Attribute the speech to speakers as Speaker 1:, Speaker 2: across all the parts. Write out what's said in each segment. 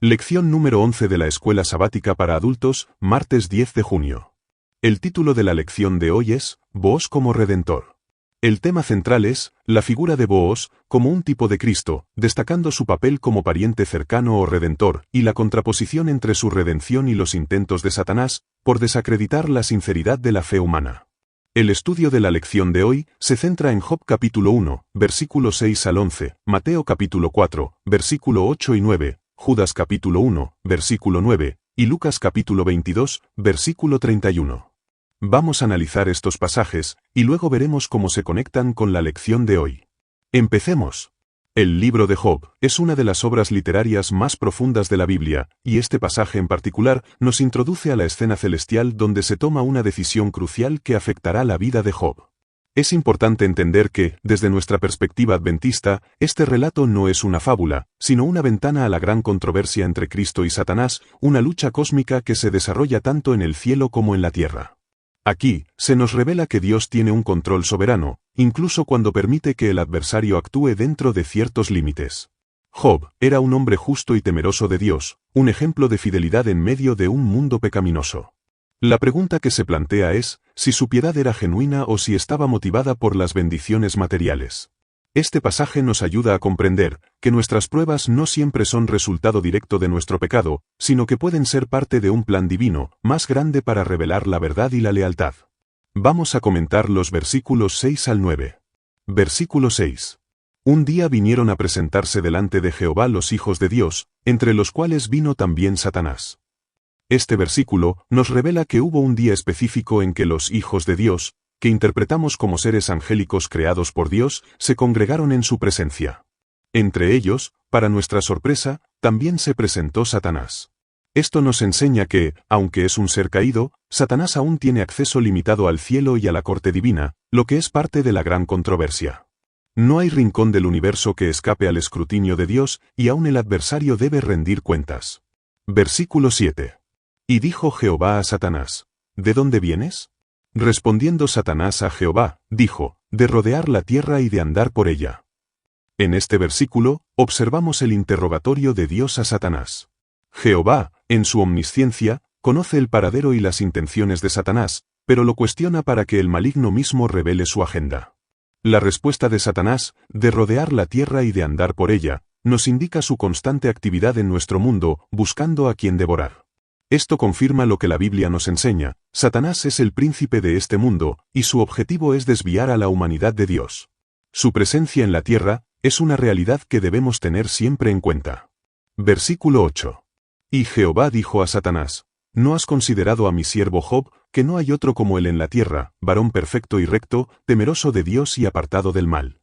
Speaker 1: Lección número 11 de la Escuela Sabática para Adultos, martes 10 de junio. El título de la lección de hoy es, Boaz como Redentor. El tema central es, la figura de Boaz, como un tipo de Cristo, destacando su papel como pariente cercano o redentor, y la contraposición entre su redención y los intentos de Satanás, por desacreditar la sinceridad de la fe humana. El estudio de la lección de hoy se centra en Job capítulo 1, versículo 6 al 11, Mateo capítulo 4, versículo 8 y 9, Judas capítulo 1, versículo 9, y Lucas capítulo 22, versículo 31. Vamos a analizar estos pasajes, y luego veremos cómo se conectan con la lección de hoy. Empecemos. El libro de Job es una de las obras literarias más profundas de la Biblia, y este pasaje en particular nos introduce a la escena celestial donde se toma una decisión crucial que afectará la vida de Job. Es importante entender que, desde nuestra perspectiva adventista, este relato no es una fábula, sino una ventana a la gran controversia entre Cristo y Satanás, una lucha cósmica que se desarrolla tanto en el cielo como en la tierra. Aquí, se nos revela que Dios tiene un control soberano, incluso cuando permite que el adversario actúe dentro de ciertos límites. Job era un hombre justo y temeroso de Dios, un ejemplo de fidelidad en medio de un mundo pecaminoso. La pregunta que se plantea es, si su piedad era genuina o si estaba motivada por las bendiciones materiales. Este pasaje nos ayuda a comprender que nuestras pruebas no siempre son resultado directo de nuestro pecado, sino que pueden ser parte de un plan divino, más grande para revelar la verdad y la lealtad. Vamos a comentar los versículos 6 al 9. Versículo 6. Un día vinieron a presentarse delante de Jehová los hijos de Dios, entre los cuales vino también Satanás. Este versículo nos revela que hubo un día específico en que los hijos de Dios, que interpretamos como seres angélicos creados por Dios, se congregaron en su presencia. Entre ellos, para nuestra sorpresa, también se presentó Satanás. Esto nos enseña que, aunque es un ser caído, Satanás aún tiene acceso limitado al cielo y a la corte divina, lo que es parte de la gran controversia. No hay rincón del universo que escape al escrutinio de Dios, y aún el adversario debe rendir cuentas. Versículo 7. Y dijo Jehová a Satanás, ¿de dónde vienes? Respondiendo Satanás a Jehová, dijo, de rodear la tierra y de andar por ella. En este versículo, observamos el interrogatorio de Dios a Satanás. Jehová, en su omnisciencia, conoce el paradero y las intenciones de Satanás, pero lo cuestiona para que el maligno mismo revele su agenda. La respuesta de Satanás, de rodear la tierra y de andar por ella, nos indica su constante actividad en nuestro mundo, buscando a quien devorar. Esto confirma lo que la Biblia nos enseña, Satanás es el príncipe de este mundo, y su objetivo es desviar a la humanidad de Dios. Su presencia en la tierra es una realidad que debemos tener siempre en cuenta. Versículo 8. Y Jehová dijo a Satanás, ¿no has considerado a mi siervo Job, que no hay otro como él en la tierra, varón perfecto y recto, temeroso de Dios y apartado del mal?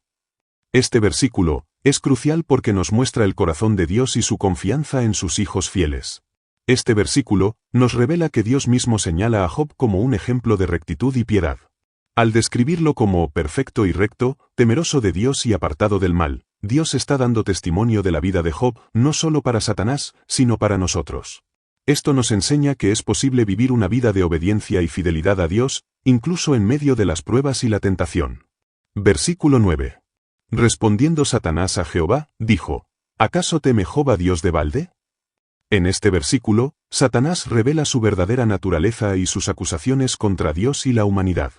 Speaker 1: Este versículo es crucial porque nos muestra el corazón de Dios y su confianza en sus hijos fieles. Este versículo nos revela que Dios mismo señala a Job como un ejemplo de rectitud y piedad. Al describirlo como perfecto y recto, temeroso de Dios y apartado del mal, Dios está dando testimonio de la vida de Job no solo para Satanás, sino para nosotros. Esto nos enseña que es posible vivir una vida de obediencia y fidelidad a Dios, incluso en medio de las pruebas y la tentación. Versículo 9. Respondiendo Satanás a Jehová, dijo, ¿acaso teme Job a Dios de balde? En este versículo, Satanás revela su verdadera naturaleza y sus acusaciones contra Dios y la humanidad.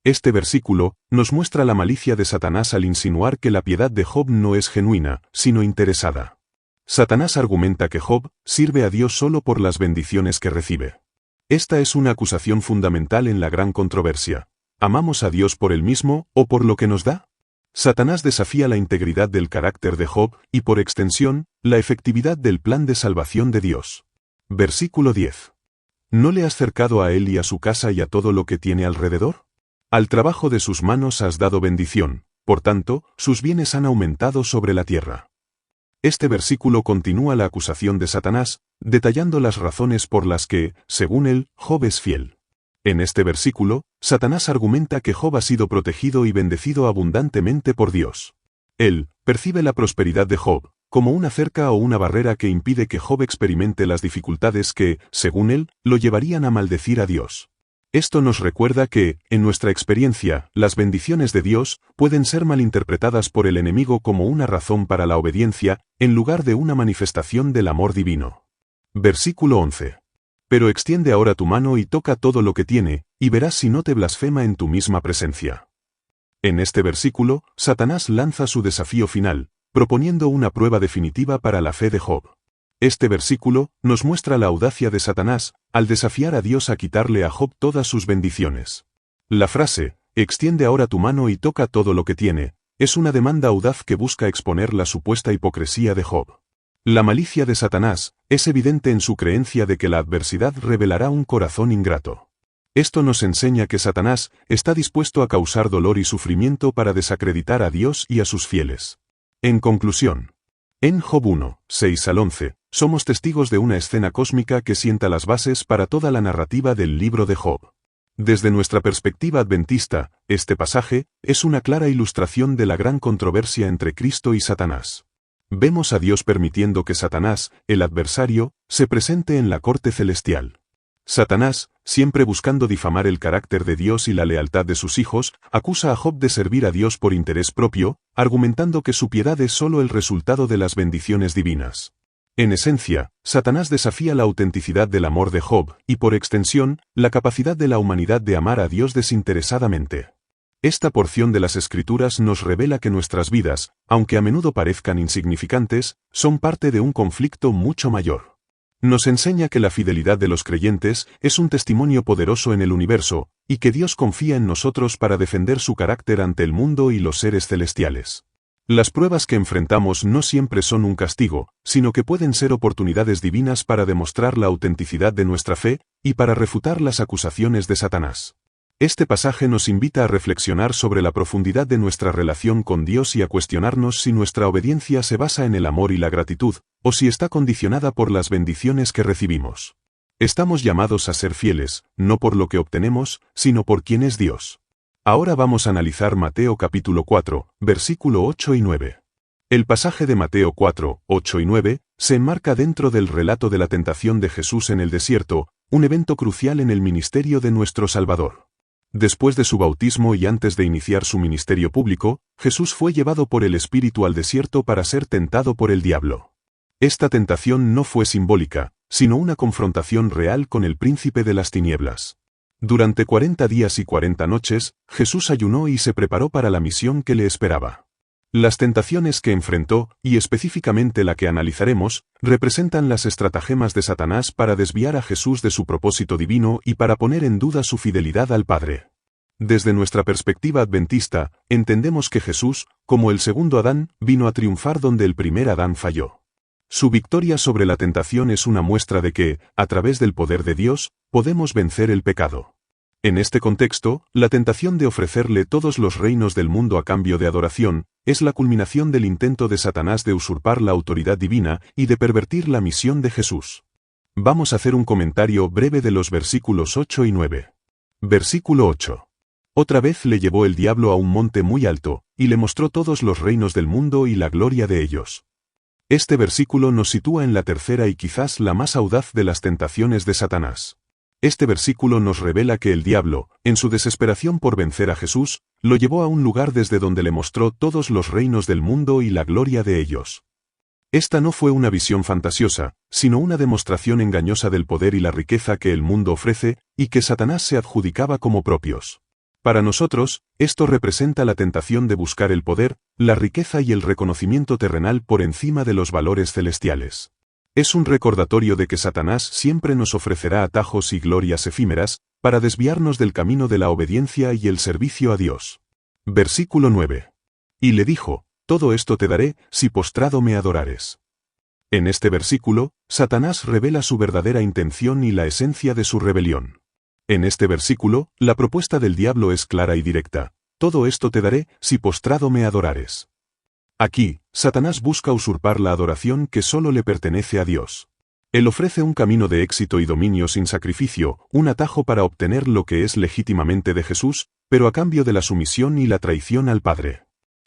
Speaker 1: Este versículo nos muestra la malicia de Satanás al insinuar que la piedad de Job no es genuina, sino interesada. Satanás argumenta que Job sirve a Dios solo por las bendiciones que recibe. Esta es una acusación fundamental en la gran controversia. ¿Amamos a Dios por él mismo o por lo que nos da? Satanás desafía la integridad del carácter de Job y, por extensión, la efectividad del plan de salvación de Dios. Versículo 10. ¿No le has cercado a él y a su casa y a todo lo que tiene alrededor? Al trabajo de sus manos has dado bendición, por tanto, sus bienes han aumentado sobre la tierra. Este versículo continúa la acusación de Satanás, detallando las razones por las que, según él, Job es fiel. En este versículo, Satanás argumenta que Job ha sido protegido y bendecido abundantemente por Dios. Él percibe la prosperidad de Job como una cerca o una barrera que impide que Job experimente las dificultades que, según él, lo llevarían a maldecir a Dios. Esto nos recuerda que, en nuestra experiencia, las bendiciones de Dios pueden ser malinterpretadas por el enemigo como una razón para la obediencia, en lugar de una manifestación del amor divino. Versículo 11. Pero extiende ahora tu mano y toca todo lo que tiene, y verás si no te blasfema en tu misma presencia. En este versículo, Satanás lanza su desafío final, proponiendo una prueba definitiva para la fe de Job. Este versículo nos muestra la audacia de Satanás, al desafiar a Dios a quitarle a Job todas sus bendiciones. La frase, extiende ahora tu mano y toca todo lo que tiene, es una demanda audaz que busca exponer la supuesta hipocresía de Job. La malicia de Satanás es evidente en su creencia de que la adversidad revelará un corazón ingrato. Esto nos enseña que Satanás está dispuesto a causar dolor y sufrimiento para desacreditar a Dios y a sus fieles. En conclusión, en Job 1, 6 al 11, somos testigos de una escena cósmica que sienta las bases para toda la narrativa del libro de Job. Desde nuestra perspectiva adventista, este pasaje es una clara ilustración de la gran controversia entre Cristo y Satanás. Vemos a Dios permitiendo que Satanás, el adversario, se presente en la corte celestial. Satanás, siempre buscando difamar el carácter de Dios y la lealtad de sus hijos, acusa a Job de servir a Dios por interés propio, argumentando que su piedad es solo el resultado de las bendiciones divinas. En esencia, Satanás desafía la autenticidad del amor de Job y, por extensión, la capacidad de la humanidad de amar a Dios desinteresadamente. Esta porción de las Escrituras nos revela que nuestras vidas, aunque a menudo parezcan insignificantes, son parte de un conflicto mucho mayor. Nos enseña que la fidelidad de los creyentes es un testimonio poderoso en el universo, y que Dios confía en nosotros para defender su carácter ante el mundo y los seres celestiales. Las pruebas que enfrentamos no siempre son un castigo, sino que pueden ser oportunidades divinas para demostrar la autenticidad de nuestra fe y para refutar las acusaciones de Satanás. Este pasaje nos invita a reflexionar sobre la profundidad de nuestra relación con Dios y a cuestionarnos si nuestra obediencia se basa en el amor y la gratitud, o si está condicionada por las bendiciones que recibimos. Estamos llamados a ser fieles, no por lo que obtenemos, sino por quién es Dios. Ahora vamos a analizar Mateo capítulo 4, versículo 8 y 9. El pasaje de Mateo 4, 8 y 9 se enmarca dentro del relato de la tentación de Jesús en el desierto, un evento crucial en el ministerio de nuestro Salvador. Después de su bautismo y antes de iniciar su ministerio público, Jesús fue llevado por el Espíritu al desierto para ser tentado por el diablo. Esta tentación no fue simbólica, sino una confrontación real con el príncipe de las tinieblas. Durante 40 días y 40 noches, Jesús ayunó y se preparó para la misión que le esperaba. Las tentaciones que enfrentó, y específicamente la que analizaremos, representan las estratagemas de Satanás para desviar a Jesús de su propósito divino y para poner en duda su fidelidad al Padre. Desde nuestra perspectiva adventista, entendemos que Jesús, como el segundo Adán, vino a triunfar donde el primer Adán falló. Su victoria sobre la tentación es una muestra de que, a través del poder de Dios, podemos vencer el pecado. En este contexto, la tentación de ofrecerle todos los reinos del mundo a cambio de adoración, es la culminación del intento de Satanás de usurpar la autoridad divina y de pervertir la misión de Jesús. Vamos a hacer un comentario breve de los versículos 8 y 9. Versículo 8. Otra vez le llevó el diablo a un monte muy alto, y le mostró todos los reinos del mundo y la gloria de ellos. Este versículo nos sitúa en la tercera y quizás la más audaz de las tentaciones de Satanás. Este versículo nos revela que el diablo, en su desesperación por vencer a Jesús, lo llevó a un lugar desde donde le mostró todos los reinos del mundo y la gloria de ellos. Esta no fue una visión fantasiosa, sino una demostración engañosa del poder y la riqueza que el mundo ofrece, y que Satanás se adjudicaba como propios. Para nosotros, esto representa la tentación de buscar el poder, la riqueza y el reconocimiento terrenal por encima de los valores celestiales. Es un recordatorio de que Satanás siempre nos ofrecerá atajos y glorias efímeras, para desviarnos del camino de la obediencia y el servicio a Dios. Versículo 9. Y le dijo, todo esto te daré, si postrado me adorares. En este versículo, Satanás revela su verdadera intención y la esencia de su rebelión. En este versículo, la propuesta del diablo es clara y directa. Todo esto te daré, si postrado me adorares. Aquí, Satanás busca usurpar la adoración que solo le pertenece a Dios. Él ofrece un camino de éxito y dominio sin sacrificio, un atajo para obtener lo que es legítimamente de Jesús, pero a cambio de la sumisión y la traición al Padre.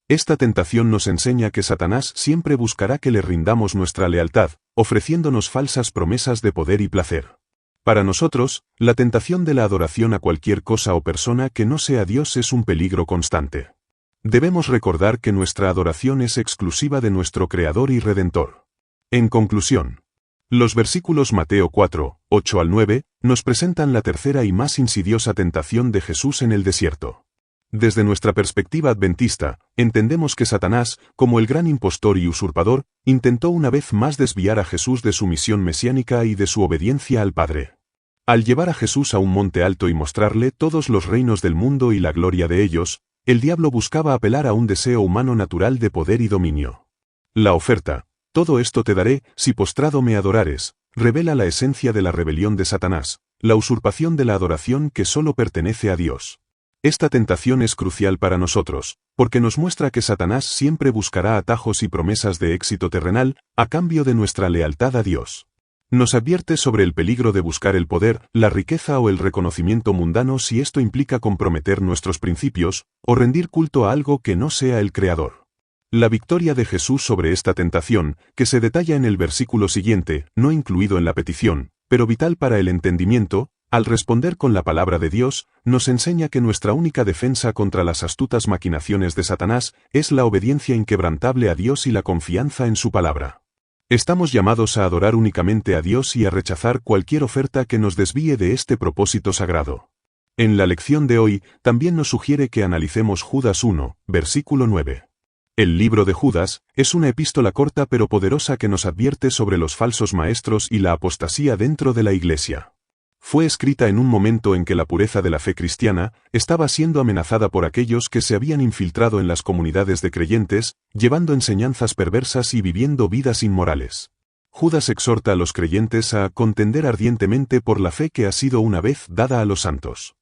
Speaker 1: Esta tentación nos enseña que Satanás siempre buscará que le rindamos nuestra lealtad, ofreciéndonos falsas promesas de poder y placer. Para nosotros, la tentación de la adoración a cualquier cosa o persona que no sea Dios es un peligro constante. Debemos recordar que nuestra adoración es exclusiva de nuestro Creador y Redentor. En conclusión, Los versículos Mateo 4, 8 al 9, nos presentan la tercera y más insidiosa tentación de Jesús en el desierto. Desde nuestra perspectiva adventista, entendemos que Satanás, como el gran impostor y usurpador, intentó una vez más desviar a Jesús de su misión mesiánica y de su obediencia al Padre. Al llevar a Jesús a un monte alto y mostrarle todos los reinos del mundo y la gloria de ellos, el diablo buscaba apelar a un deseo humano natural de poder y dominio. La oferta, todo esto te daré, si postrado me adorares, revela la esencia de la rebelión de Satanás, la usurpación de la adoración que solo pertenece a Dios. Esta tentación es crucial para nosotros, porque nos muestra que Satanás siempre buscará atajos y promesas de éxito terrenal, a cambio de nuestra lealtad a Dios. Nos advierte sobre el peligro de buscar el poder, la riqueza o el reconocimiento mundano si esto implica comprometer nuestros principios, o rendir culto a algo que no sea el Creador. La victoria de Jesús sobre esta tentación, que se detalla en el versículo siguiente, no incluido en la petición, pero vital para el entendimiento, al responder con la palabra de Dios, nos enseña que nuestra única defensa contra las astutas maquinaciones de Satanás es la obediencia inquebrantable a Dios y la confianza en su palabra. Estamos llamados a adorar únicamente a Dios y a rechazar cualquier oferta que nos desvíe de este propósito sagrado. En la lección de hoy, también nos sugiere que analicemos Judas 1, versículo 9. El libro de Judas es una epístola corta pero poderosa que nos advierte sobre los falsos maestros y la apostasía dentro de la Iglesia. Fue escrita en un momento en que la pureza de la fe cristiana estaba siendo amenazada por aquellos que se habían infiltrado en las comunidades de creyentes, llevando enseñanzas perversas y viviendo vidas inmorales. Judas exhorta a los creyentes a contender ardientemente por la fe que ha sido una vez dada a los santos.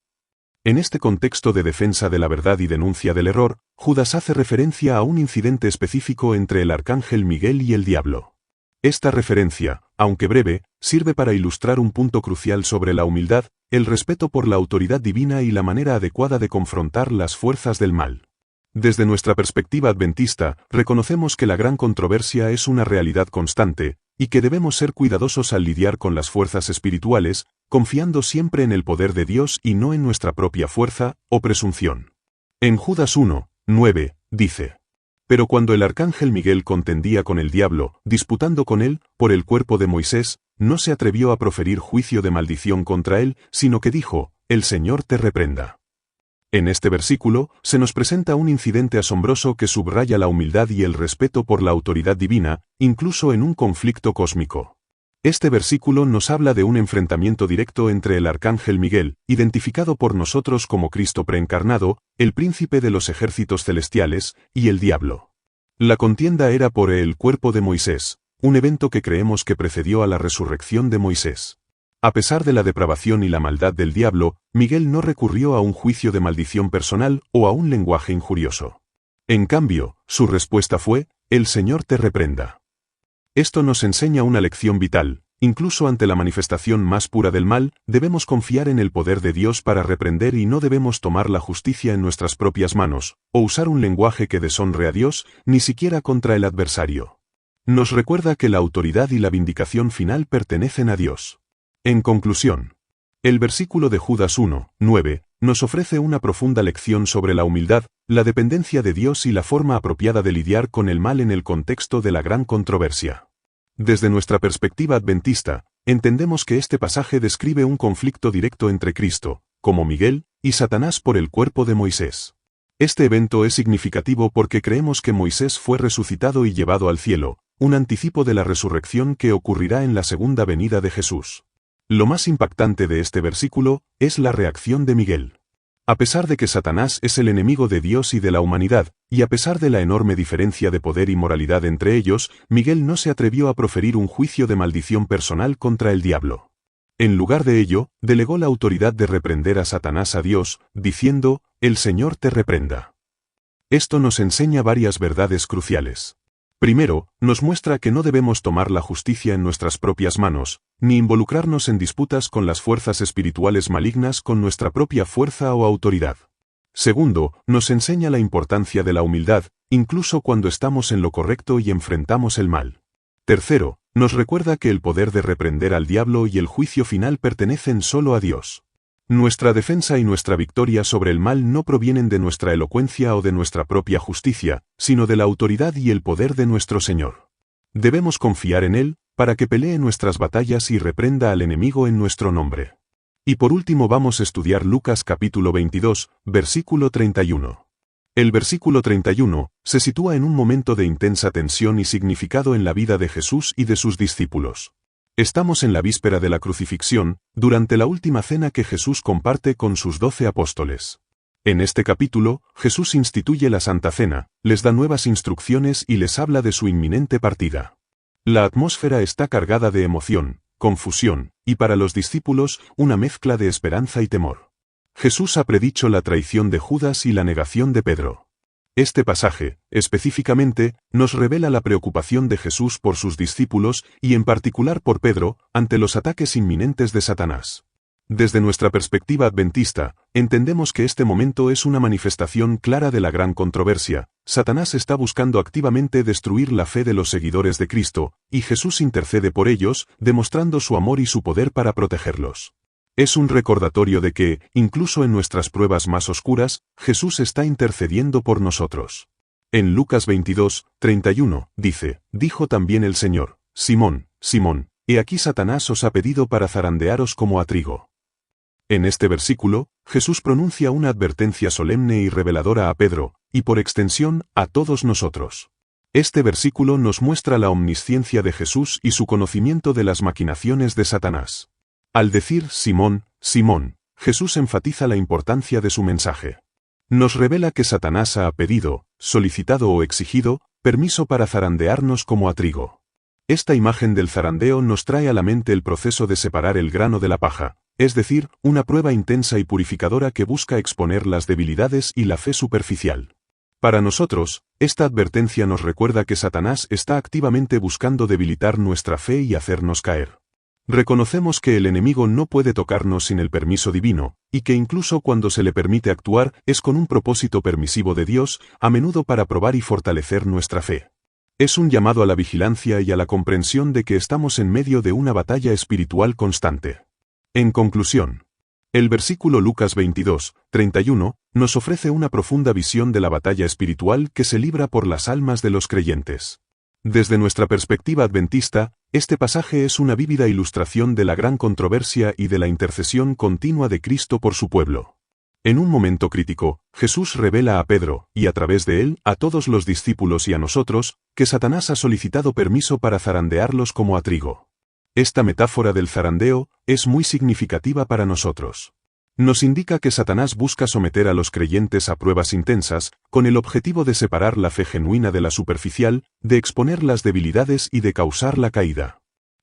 Speaker 1: En este contexto de defensa de la verdad y denuncia del error, Judas hace referencia a un incidente específico entre el arcángel Miguel y el diablo. Esta referencia, aunque breve, sirve para ilustrar un punto crucial sobre la humildad, el respeto por la autoridad divina y la manera adecuada de confrontar las fuerzas del mal. Desde nuestra perspectiva adventista, reconocemos que la gran controversia es una realidad constante, y que debemos ser cuidadosos al lidiar con las fuerzas espirituales, confiando siempre en el poder de Dios y no en nuestra propia fuerza o presunción. En Judas 1, 9, dice: Pero cuando el arcángel Miguel contendía con el diablo, disputando con él, por el cuerpo de Moisés, no se atrevió a proferir juicio de maldición contra él, sino que dijo: El Señor te reprenda. En este versículo, se nos presenta un incidente asombroso que subraya la humildad y el respeto por la autoridad divina, incluso en un conflicto cósmico. Este versículo nos habla de un enfrentamiento directo entre el arcángel Miguel, identificado por nosotros como Cristo preencarnado, el príncipe de los ejércitos celestiales, y el diablo. La contienda era por el cuerpo de Moisés, un evento que creemos que precedió a la resurrección de Moisés. A pesar de la depravación y la maldad del diablo, Miguel no recurrió a un juicio de maldición personal o a un lenguaje injurioso. En cambio, su respuesta fue: El Señor te reprenda. Esto nos enseña una lección vital. Incluso ante la manifestación más pura del mal, debemos confiar en el poder de Dios para reprender y no debemos tomar la justicia en nuestras propias manos, o usar un lenguaje que deshonre a Dios, ni siquiera contra el adversario. Nos recuerda que la autoridad y la vindicación final pertenecen a Dios. En conclusión, el versículo de Judas 1, 9, nos ofrece una profunda lección sobre la humildad, la dependencia de Dios y la forma apropiada de lidiar con el mal en el contexto de la gran controversia. Desde nuestra perspectiva adventista, entendemos que este pasaje describe un conflicto directo entre Cristo, como Miguel, y Satanás por el cuerpo de Moisés. Este evento es significativo porque creemos que Moisés fue resucitado y llevado al cielo, un anticipo de la resurrección que ocurrirá en la segunda venida de Jesús. Lo más impactante de este versículo es la reacción de Miguel. A pesar de que Satanás es el enemigo de Dios y de la humanidad, y a pesar de la enorme diferencia de poder y moralidad entre ellos, Miguel no se atrevió a proferir un juicio de maldición personal contra el diablo. En lugar de ello, delegó la autoridad de reprender a Satanás a Dios, diciendo: El Señor te reprenda. Esto nos enseña varias verdades cruciales. Primero, nos muestra que no debemos tomar la justicia en nuestras propias manos, ni involucrarnos en disputas con las fuerzas espirituales malignas con nuestra propia fuerza o autoridad. Segundo, nos enseña la importancia de la humildad, incluso cuando estamos en lo correcto y enfrentamos el mal. Tercero, nos recuerda que el poder de reprender al diablo y el juicio final pertenecen solo a Dios. Nuestra defensa y nuestra victoria sobre el mal no provienen de nuestra elocuencia o de nuestra propia justicia, sino de la autoridad y el poder de nuestro Señor. Debemos confiar en Él, para que pelee nuestras batallas y reprenda al enemigo en nuestro nombre. Y por último vamos a estudiar Lucas capítulo 22, versículo 31. El versículo 31 se sitúa en un momento de intensa tensión y significado en la vida de Jesús y de sus discípulos. Estamos en la víspera de la crucifixión, durante la última cena que Jesús comparte con sus 12 apóstoles. En este capítulo, Jesús instituye la Santa Cena, les da nuevas instrucciones y les habla de su inminente partida. La atmósfera está cargada de emoción, confusión, y para los discípulos, una mezcla de esperanza y temor. Jesús ha predicho la traición de Judas y la negación de Pedro. Este pasaje, específicamente, nos revela la preocupación de Jesús por sus discípulos y en particular por Pedro, ante los ataques inminentes de Satanás. Desde nuestra perspectiva adventista, entendemos que este momento es una manifestación clara de la gran controversia. Satanás está buscando activamente destruir la fe de los seguidores de Cristo, y Jesús intercede por ellos, demostrando su amor y su poder para protegerlos. Es un recordatorio de que, incluso en nuestras pruebas más oscuras, Jesús está intercediendo por nosotros. En Lucas 22, 31, dijo también el Señor: Simón, Simón, he aquí Satanás os ha pedido para zarandearos como a trigo. En este versículo, Jesús pronuncia una advertencia solemne y reveladora a Pedro, y por extensión, a todos nosotros. Este versículo nos muestra la omnisciencia de Jesús y su conocimiento de las maquinaciones de Satanás. Al decir Simón, Simón, Jesús enfatiza la importancia de su mensaje. Nos revela que Satanás ha pedido, solicitado o exigido, permiso para zarandearnos como a trigo. Esta imagen del zarandeo nos trae a la mente el proceso de separar el grano de la paja, es decir, una prueba intensa y purificadora que busca exponer las debilidades y la fe superficial. Para nosotros, esta advertencia nos recuerda que Satanás está activamente buscando debilitar nuestra fe y hacernos caer. Reconocemos que el enemigo no puede tocarnos sin el permiso divino, y que incluso cuando se le permite actuar es con un propósito permisivo de Dios, a menudo para probar y fortalecer nuestra fe. Es un llamado a la vigilancia y a la comprensión de que estamos en medio de una batalla espiritual constante. En conclusión, el versículo Lucas 22, 31, nos ofrece una profunda visión de la batalla espiritual que se libra por las almas de los creyentes. Desde nuestra perspectiva adventista, este pasaje es una vívida ilustración de la gran controversia y de la intercesión continua de Cristo por su pueblo. En un momento crítico, Jesús revela a Pedro, y a través de él, a todos los discípulos y a nosotros, que Satanás ha solicitado permiso para zarandearlos como a trigo. Esta metáfora del zarandeo es muy significativa para nosotros. Nos indica que Satanás busca someter a los creyentes a pruebas intensas, con el objetivo de separar la fe genuina de la superficial, de exponer las debilidades y de causar la caída.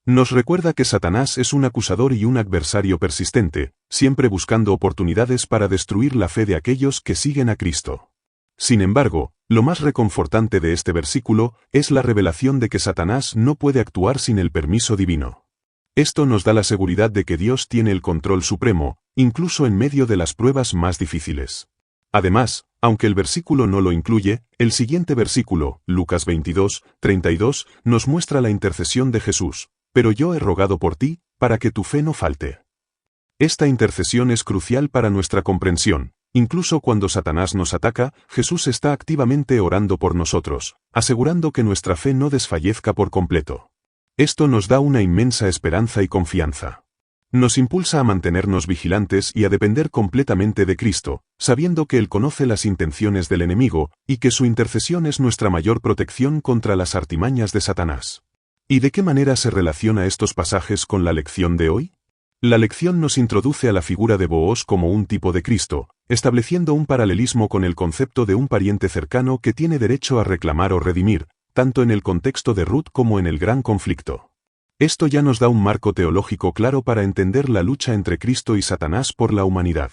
Speaker 1: Nos recuerda que Satanás es un acusador y un adversario persistente, siempre buscando oportunidades para destruir la fe de aquellos que siguen a Cristo. Sin embargo, lo más reconfortante de este versículo es la revelación de que Satanás no puede actuar sin el permiso divino. Esto nos da la seguridad de que Dios tiene el control supremo, incluso en medio de las pruebas más difíciles. Además, aunque el versículo no lo incluye, el siguiente versículo, Lucas 22, 32, nos muestra la intercesión de Jesús: pero yo he rogado por ti, para que tu fe no falte. Esta intercesión es crucial para nuestra comprensión. Incluso cuando Satanás nos ataca, Jesús está activamente orando por nosotros, asegurando que nuestra fe no desfallezca por completo. Esto nos da una inmensa esperanza y confianza. Nos impulsa a mantenernos vigilantes y a depender completamente de Cristo, sabiendo que Él conoce las intenciones del enemigo, y que su intercesión es nuestra mayor protección contra las artimañas de Satanás. ¿Y de qué manera se relaciona estos pasajes con la lección de hoy? La lección nos introduce a la figura de Booz como un tipo de Cristo, estableciendo un paralelismo con el concepto de un pariente cercano que tiene derecho a reclamar o redimir, tanto en el contexto de Ruth como en el gran conflicto. Esto ya nos da un marco teológico claro para entender la lucha entre Cristo y Satanás por la humanidad.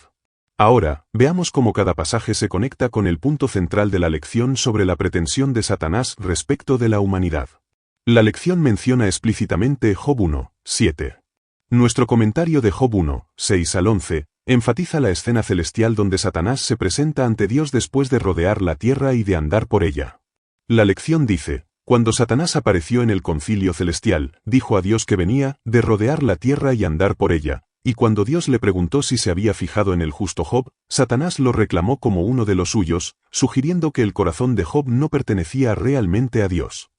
Speaker 1: Ahora, veamos cómo cada pasaje se conecta con el punto central de la lección sobre la pretensión de Satanás respecto de la humanidad. La lección menciona explícitamente Job 1, 7. Nuestro comentario de Job 1, 6 al 11, enfatiza la escena celestial donde Satanás se presenta ante Dios después de rodear la tierra y de andar por ella. La lección dice: cuando Satanás apareció en el concilio celestial, dijo a Dios que venía de rodear la tierra y andar por ella, y cuando Dios le preguntó si se había fijado en el justo Job, Satanás lo reclamó como uno de los suyos, sugiriendo que el corazón de Job no pertenecía realmente a Dios.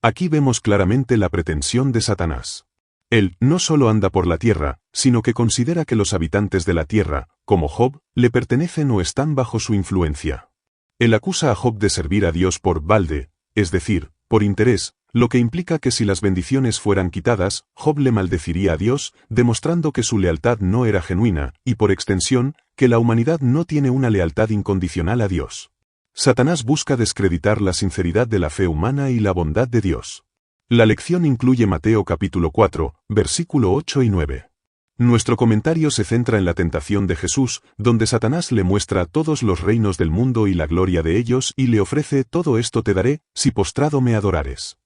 Speaker 1: Aquí vemos claramente la pretensión de Satanás. Él no solo anda por la tierra, sino que considera que los habitantes de la tierra, como Job, le pertenecen o están bajo su influencia. Él acusa a Job de servir a Dios por balde, es decir, por interés, lo que implica que si las bendiciones fueran quitadas, Job le maldeciría a Dios, demostrando que su lealtad no era genuina, y por extensión, que la humanidad no tiene una lealtad incondicional a Dios. Satanás busca descreditar la sinceridad de la fe humana y la bondad de Dios. La lección incluye Mateo capítulo 4, versículo 8 y 9. Nuestro comentario se centra en la tentación de Jesús, donde Satanás le muestra todos los reinos del mundo y la gloria de ellos y le ofrece: todo esto te daré, si postrado me adorares.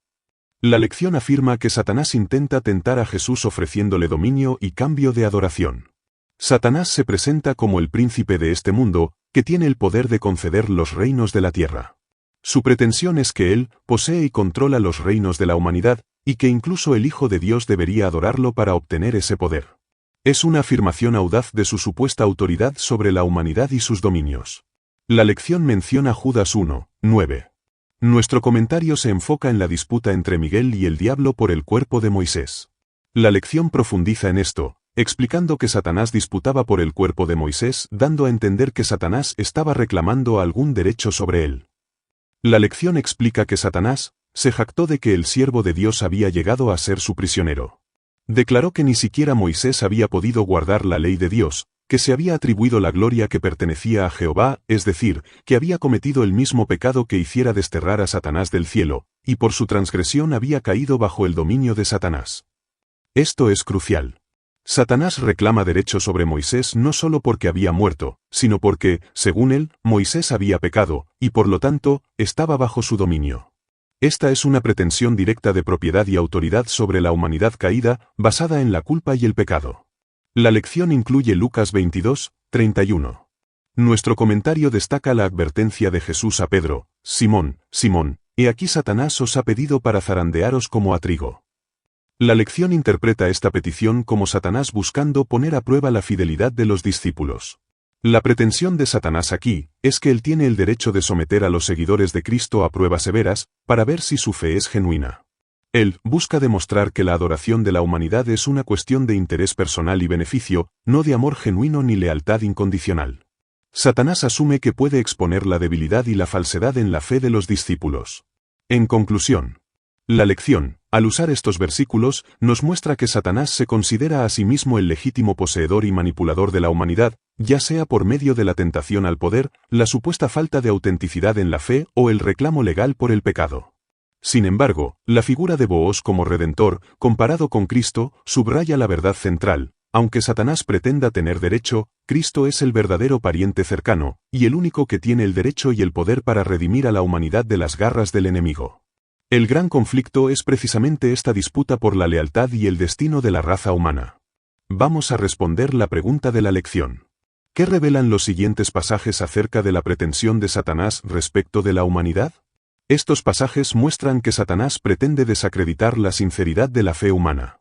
Speaker 1: La lección afirma que Satanás intenta tentar a Jesús ofreciéndole dominio y cambio de adoración. Satanás se presenta como el príncipe de este mundo, que tiene el poder de conceder los reinos de la tierra. Su pretensión es que él posee y controla los reinos de la humanidad, y que incluso el Hijo de Dios debería adorarlo para obtener ese poder. Es una afirmación audaz de su supuesta autoridad sobre la humanidad y sus dominios. La lección menciona Judas 1, 9. Nuestro comentario se enfoca en la disputa entre Miguel y el diablo por el cuerpo de Moisés. La lección profundiza en esto, explicando que Satanás disputaba por el cuerpo de Moisés, dando a entender que Satanás estaba reclamando algún derecho sobre él. La lección explica que Satanás se jactó de que el siervo de Dios había llegado a ser su prisionero. Declaró que ni siquiera Moisés había podido guardar la ley de Dios, que se había atribuido la gloria que pertenecía a Jehová, es decir, que había cometido el mismo pecado que hiciera desterrar a Satanás del cielo, y por su transgresión había caído bajo el dominio de Satanás. Esto es crucial. Satanás reclama derecho sobre Moisés no solo porque había muerto, sino porque, según él, Moisés había pecado, y por lo tanto, estaba bajo su dominio. Esta es una pretensión directa de propiedad y autoridad sobre la humanidad caída, basada en la culpa y el pecado. La lección incluye Lucas 22, 31. Nuestro comentario destaca la advertencia de Jesús a Pedro: Simón, Simón, he aquí Satanás os ha pedido para zarandearos como a trigo. La lección interpreta esta petición como Satanás buscando poner a prueba la fidelidad de los discípulos. La pretensión de Satanás aquí es que él tiene el derecho de someter a los seguidores de Cristo a pruebas severas, para ver si su fe es genuina. Él busca demostrar que la adoración de la humanidad es una cuestión de interés personal y beneficio, no de amor genuino ni lealtad incondicional. Satanás asume que puede exponer la debilidad y la falsedad en la fe de los discípulos. En conclusión, la lección, al usar estos versículos, nos muestra que Satanás se considera a sí mismo el legítimo poseedor y manipulador de la humanidad, ya sea por medio de la tentación al poder, la supuesta falta de autenticidad en la fe o el reclamo legal por el pecado. Sin embargo, la figura de Booz como redentor, comparado con Cristo, subraya la verdad central: aunque Satanás pretenda tener derecho, Cristo es el verdadero pariente cercano, y el único que tiene el derecho y el poder para redimir a la humanidad de las garras del enemigo. El gran conflicto es precisamente esta disputa por la lealtad y el destino de la raza humana. Vamos a responder la pregunta de la lección. ¿Qué revelan los siguientes pasajes acerca de la pretensión de Satanás respecto de la humanidad? Estos pasajes muestran que Satanás pretende desacreditar la sinceridad de la fe humana.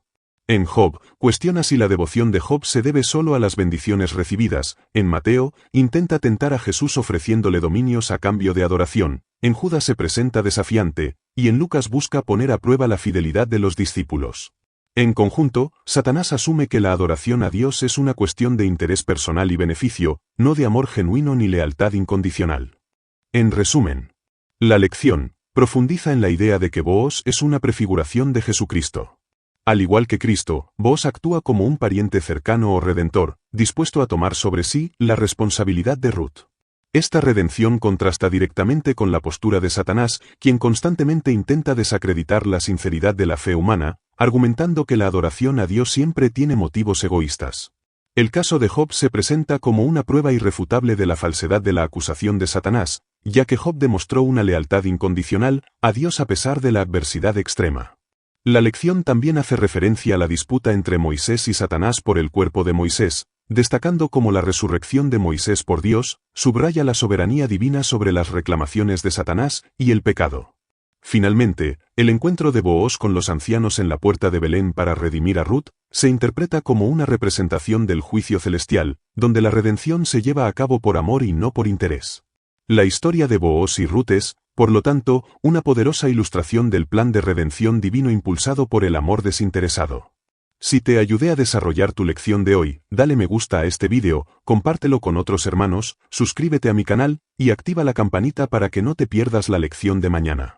Speaker 1: En Job, cuestiona si la devoción de Job se debe solo a las bendiciones recibidas. En Mateo, intenta tentar a Jesús ofreciéndole dominios a cambio de adoración. En Judas se presenta desafiante, y en Lucas busca poner a prueba la fidelidad de los discípulos. En conjunto, Satanás asume que la adoración a Dios es una cuestión de interés personal y beneficio, no de amor genuino ni lealtad incondicional. En resumen, la lección profundiza en la idea de que Booz es una prefiguración de Jesucristo. Al igual que Cristo, Booz actúa como un pariente cercano o redentor, dispuesto a tomar sobre sí la responsabilidad de Ruth. Esta redención contrasta directamente con la postura de Satanás, quien constantemente intenta desacreditar la sinceridad de la fe humana, argumentando que la adoración a Dios siempre tiene motivos egoístas. El caso de Job se presenta como una prueba irrefutable de la falsedad de la acusación de Satanás, ya que Job demostró una lealtad incondicional a Dios a pesar de la adversidad extrema. La lección también hace referencia a la disputa entre Moisés y Satanás por el cuerpo de Moisés, destacando cómo la resurrección de Moisés por Dios subraya la soberanía divina sobre las reclamaciones de Satanás y el pecado. Finalmente, el encuentro de Booz con los ancianos en la puerta de Belén para redimir a Ruth se interpreta como una representación del juicio celestial, donde la redención se lleva a cabo por amor y no por interés. La historia de Booz y Ruth es, Por lo tanto, una poderosa ilustración del plan de redención divino impulsado por el amor desinteresado. Si te ayudé a desarrollar tu lección de hoy, dale me gusta a este vídeo, compártelo con otros hermanos, suscríbete a mi canal, y activa la campanita para que no te pierdas la lección de mañana.